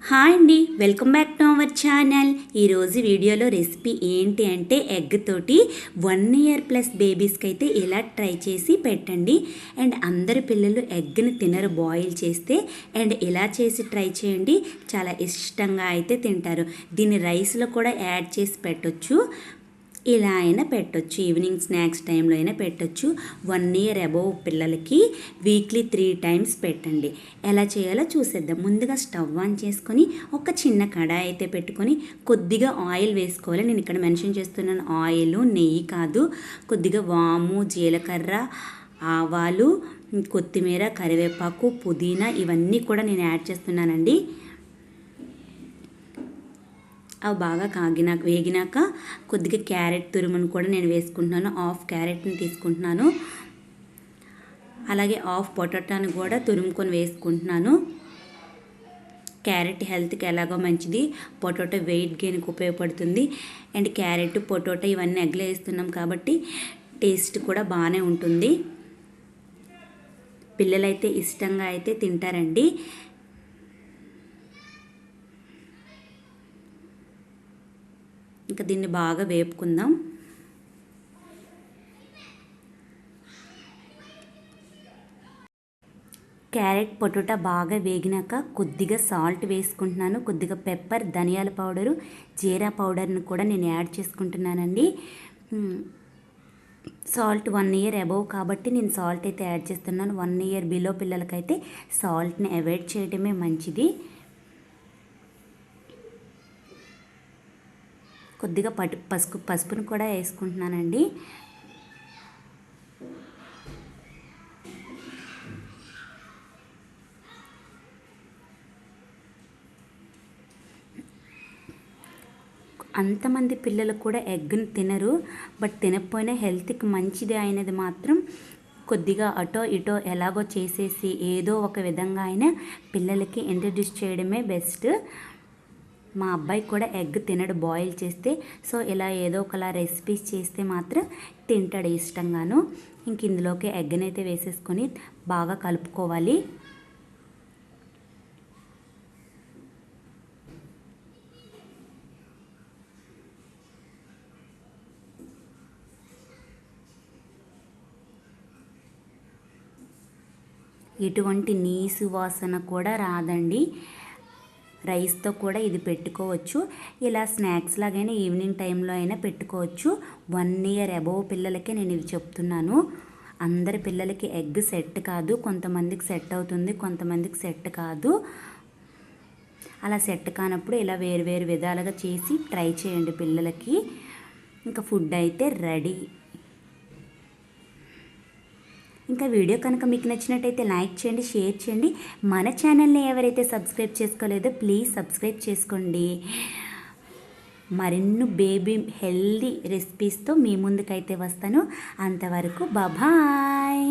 Hi అండి, welcome back to our channel. ఈరోజు వీడియోలో రెసిపీ ఏంటి అంటే ఎగ్ తోటి 1 ఇయర్ ప్లస్ బేబీస్కి అయితే ఇలా ట్రై చేసి పెట్టండి. అండ్ అందరి పిల్లలు ఎగ్ని తినరు బాయిల్ చేస్తే. అండ్ ఇలా చేసి ట్రై చేయండి, చాలా ఇష్టంగా అయితే తింటారు. దీన్ని రైస్లో కూడా యాడ్ చేసి పెట్టొచ్చు. ఇలా అయినా పెట్టొచ్చు, ఈవినింగ్ స్నాక్స్ టైంలో అయినా పెట్టొచ్చు. 1 ఇయర్ అబోవ్ పిల్లలకి వీక్లీ 3 టైమ్స్ పెట్టండి. ఎలా చేయాలో చూసేద్దాం. ముందుగా స్టవ్ ఆన్ చేసుకొని ఒక చిన్న కడాయి అయితే పెట్టుకొని కొద్దిగా ఆయిల్ వేసుకోవాలి. నేను ఇక్కడ మెన్షన్ చేస్తున్నాను ఆయిల్, నెయ్యి కాదు. కొద్దిగా వాము, జీలకర్ర, ఆవాలు, కొత్తిమీర, కరివేపాకు, పుదీనా ఇవన్నీ కూడా నేను యాడ్ చేస్తున్నానండి. అవి బాగా వేగినాక కొద్దిగా క్యారెట్ తురుమును కూడా నేను వేసుకుంటున్నాను. హాఫ్ క్యారెట్ని తీసుకుంటున్నాను. అలాగే హాఫ్ పొటాటోని కూడా తురుముకొని వేసుకుంటున్నాను. క్యారెట్ హెల్త్కి ఎలాగో మంచిది, పొటాటో వెయిట్ గెయిన్కి ఉపయోగపడుతుంది. అండ్ క్యారెట్, పొటాటో ఇవన్నీ ఎగ్లో వేస్తున్నాం కాబట్టి టేస్ట్ కూడా బాగానే ఉంటుంది. పిల్లలైతే ఇష్టంగా అయితే తింటారండి. ఇంకా దీన్ని బాగా వేపుకుందాం. క్యారెట్, పొటాటో బాగా వేగినాక కొద్దిగా సాల్ట్ వేసుకుంటున్నాను. కొద్దిగా పెప్పర్, ధనియాల పౌడరు, జీరా పౌడర్ని కూడా నేను యాడ్ చేసుకుంటున్నానండి. సాల్ట్ 1 ఇయర్ అబోవ్ కాబట్టి నేను సాల్ట్ అయితే యాడ్ చేస్తున్నాను. 1 ఇయర్ బిలో పిల్లలకైతే సాల్ట్ని అవాయిడ్ చేయడమే మంచిది. కొద్దిగా పసుపును కూడా వేసుకుంటున్నానండి. అంతమంది పిల్లలు కూడా ఎగ్ని తినరు. బట్ తినకపోయినా హెల్త్కి మంచిది అయినది మాత్రం కొద్దిగా అటో ఇటో ఎలాగో చేసేసి ఏదో ఒక విధంగా అయినా పిల్లలకి ఇంట్రడ్యూస్ చేయడమే బెస్ట్. మా అబ్బాయి కూడా ఎగ్ తినడు బాయిల్ చేస్తే. సో ఇలా ఏదో ఒకలా రెసిపీస్ చేస్తే మాత్రం తింటాడు ఇష్టంగాను. ఇంక ఇందులోకి ఎగ్ని అయితే వేసేసుకొని బాగా కలుపుకోవాలి. ఎటువంటి నీసు వాసన కూడా రాదండి. రైస్తో కూడా ఇది పెట్టుకోవచ్చు. ఇలా స్నాక్స్ లాగైనా ఈవినింగ్ టైంలో అయినా పెట్టుకోవచ్చు. 1 ఇయర్ అబోవ్ పిల్లలకే నేను ఇది చెప్తున్నాను. అందరి పిల్లలకి ఎగ్ సెట్ కాదు. కొంతమందికి సెట్ అవుతుంది, కొంతమందికి సెట్ కాదు. అలా సెట్ కానప్పుడు ఇలా వేరు విధాలుగా చేసి ట్రై చేయండి పిల్లలకి. ఇంకా ఫుడ్ అయితే రెడీ. ఇంకా వీడియో కనుక మీకు నచ్చినట్టయితే లైక్ చేయండి, షేర్ చేయండి. మన ఛానల్ని ఎవరైతే సబ్స్క్రైబ్ చేసుకోలేదో ప్లీజ్ సబ్స్క్రైబ్ చేసుకోండి. మరిన్ని బేబీ హెల్దీ రెసిపీస్తో మీ ముందుకైతే వస్తాను. అంతవరకు బాయ్.